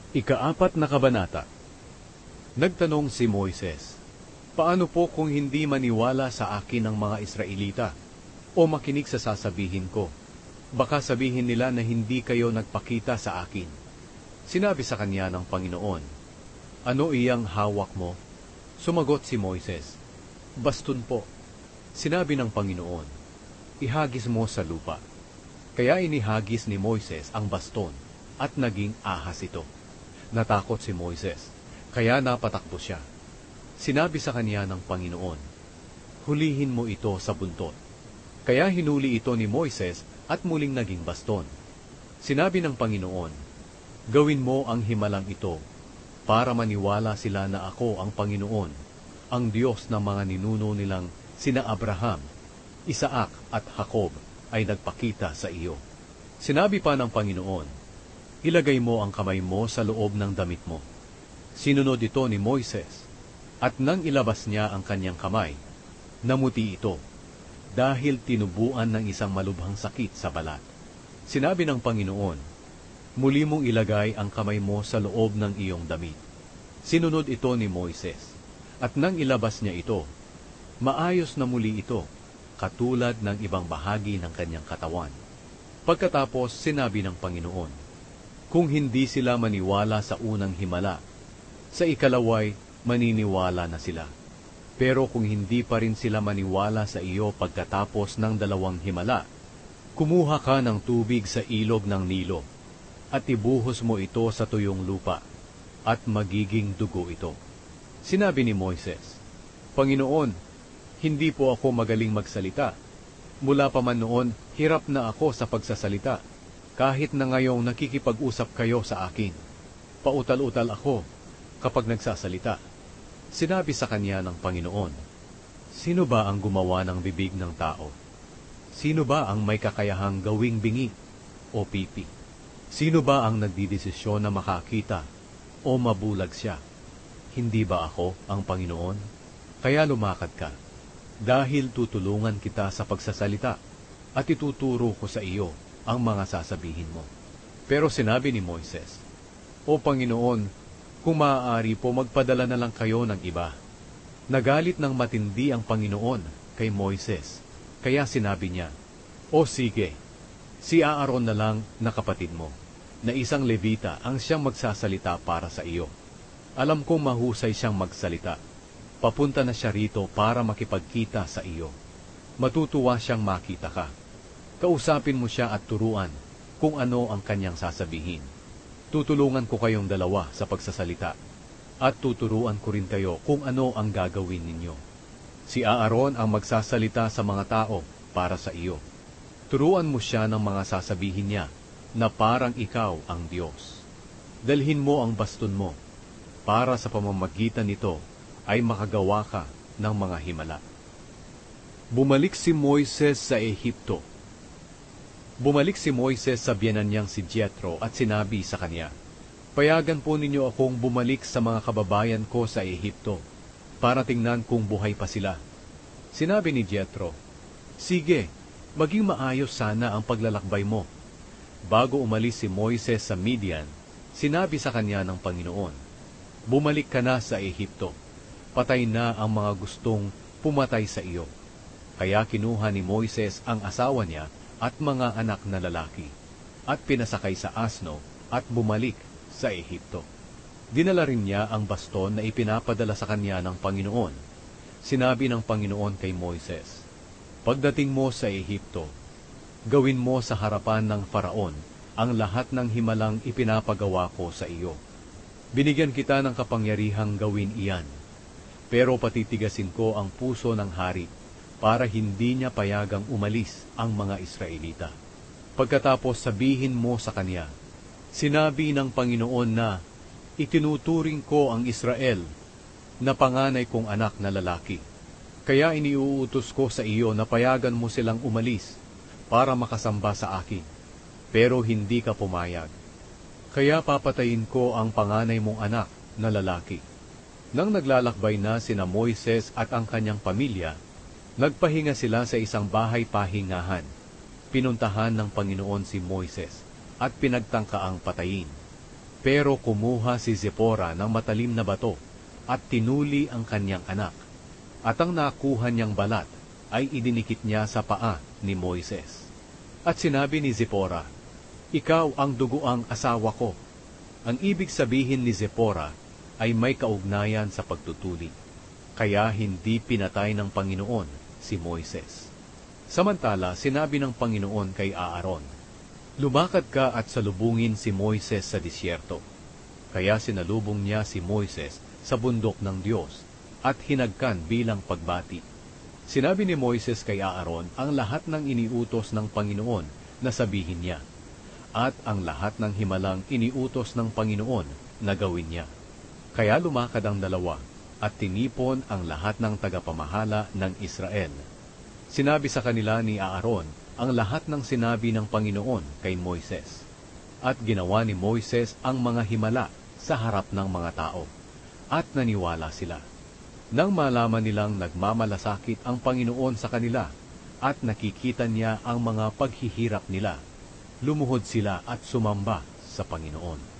Ika-4 na kabanata. Nagtanong si Moises, "Paano po kung hindi maniwala sa akin ang mga Israelita o makinig sa sasabihin ko? Baka sabihin nila na hindi kayo nagpakita sa akin." Sinabi sa kanya ng Panginoon, "Ano iyang hawak mo?" Sumagot si Moises, "Baston po." Sinabi ng Panginoon, "Ihagis mo sa lupa." Kaya inihagis ni Moises ang baston at naging ahas ito. Natakot si Moises, kaya napatakbo siya. Sinabi sa kanya ng Panginoon, "Hulihin mo ito sa buntot." Kaya hinuli ito ni Moises at muling naging baston. Sinabi ng Panginoon, "Gawin mo ang himalang ito para maniwala sila na ako ang Panginoon, ang Diyos ng mga ninuno nilang sina Abraham, Isaac at Jacob ay nagpakita sa iyo." Sinabi pa ng Panginoon, "Ilagay mo ang kamay mo sa loob ng damit mo." Sinunod ito ni Moises, at nang ilabas niya ang kanyang kamay, namuti ito, dahil tinubuan ng isang malubhang sakit sa balat. Sinabi ng Panginoon, "Muli mong ilagay ang kamay mo sa loob ng iyong damit." Sinunod ito ni Moises, at nang ilabas niya ito, maayos na muli ito, katulad ng ibang bahagi ng kanyang katawan. Pagkatapos sinabi ng Panginoon, "Kung hindi sila maniwala sa unang himala, sa ikalaway maniniwala na sila. Pero kung hindi pa rin sila maniwala sa iyo pagkatapos ng dalawang himala, kumuha ka ng tubig sa ilog ng Nilo, at ibuhos mo ito sa tuyong lupa, at magiging dugo ito." Sinabi ni Moises, "Panginoon, hindi po ako magaling magsalita. Mula pa man noon, hirap na ako sa pagsasalita. Kahit na ngayong nakikipag-usap kayo sa akin, pautal-utal ako kapag nagsasalita." Sinabi sa kanya ng Panginoon, "Sino ba ang gumawa ng bibig ng tao? Sino ba ang may kakayahang gawing bingi o pipi? Sino ba ang nagdidesisyon na makakita o mabulag siya? Hindi ba ako ang Panginoon? Kaya lumakad ka, dahil tutulungan kita sa pagsasalita at ituturo ko sa iyo ang mga sasabihin mo." Pero sinabi ni Moises, "O Panginoon, kung maaari po magpadala na lang kayo ng iba." Nagalit ng matindi ang Panginoon kay Moises, kaya sinabi niya, "O sige, si Aaron na lang na kapatid mo, na isang Levita ang siyang magsasalita para sa iyo. Alam kong mahusay siyang magsalita. Papunta na siya rito para makipagkita sa iyo. Matutuwa siyang makita ka. Kausapin mo siya at turuan kung ano ang kanyang sasabihin. Tutulungan ko kayong dalawa sa pagsasalita, at tuturuan ko rin kayo kung ano ang gagawin ninyo. Si Aaron ang magsasalita sa mga tao para sa iyo. Turuan mo siya ng mga sasabihin niya na parang ikaw ang Diyos. Dalhin mo ang baston mo, para sa pamamagitan nito ay makagawa ka ng mga himala." Bumalik si Moises sa Ehipto. Bumalik si Moises sa biyenan niyang si Jethro at sinabi sa kanya, "Payagan po ninyo akong bumalik sa mga kababayan ko sa Ehipto, para tingnan kung buhay pa sila." Sinabi ni Jethro, "Sige, maging maayos sana ang paglalakbay mo." Bago umalis si Moises sa Midian, sinabi sa kanya ng Panginoon, "Bumalik ka na sa Ehipto. Patay na ang mga gustong pumatay sa iyo." Kaya kinuha ni Moises ang asawa niya at mga anak na lalaki, at pinasakay sa asno at bumalik sa Ehipto. Dinala rin niya ang baston na ipinapadala sa kanya ng Panginoon. Sinabi ng Panginoon kay Moises, "Pagdating mo sa Ehipto, gawin mo sa harapan ng Faraon ang lahat ng himalang ipinapagawa ko sa iyo. Binigyan kita ng kapangyarihang gawin iyan, pero patitigasin ko ang puso ng hari para hindi niya payagang umalis ang mga Israelita. Pagkatapos sabihin mo sa kanya, sinabi ng Panginoon na itinuturing ko ang Israel na panganay kong anak na lalaki. Kaya iniuutos ko sa iyo na payagan mo silang umalis para makasamba sa akin, pero hindi ka pumayag. Kaya papatayin ko ang panganay mong anak na lalaki." Nang naglalakbay na sina Moises at ang kanyang pamilya, nagpahinga sila sa isang bahay-pahingahan. Pinuntahan ng Panginoon si Moises at pinagtangkaang patayin. Pero kumuha si Zipora ng matalim na bato at tinuli ang kanyang anak. At ang nakuha niyang balat ay idinikit niya sa paa ni Moises. At sinabi ni Zipora, "Ikaw ang duguang asawa ko." Ang ibig sabihin ni Zipora ay may kaugnayan sa pagtutuli. Kaya hindi pinatay ng Panginoon si Moises. Samantala, sinabi ng Panginoon kay Aaron, "Lumakad ka at salubungin si Moises sa disyerto." Kaya sinalubong niya si Moises sa bundok ng Diyos at hinagkan bilang pagbati. Sinabi ni Moises kay Aaron ang lahat ng iniutos ng Panginoon na sabihin niya, at ang lahat ng himalang iniutos ng Panginoon na gawin niya. Kaya lumakad ang dalawa at tinipon ang lahat ng tagapamahala ng Israel. Sinabi sa kanila ni Aaron ang lahat ng sinabi ng Panginoon kay Moises. At ginawa ni Moises ang mga himala sa harap ng mga tao. At naniwala sila. Nang malaman nilang nagmamalasakit ang Panginoon sa kanila at nakikita niya ang mga paghihirap nila, lumuhod sila at sumamba sa Panginoon.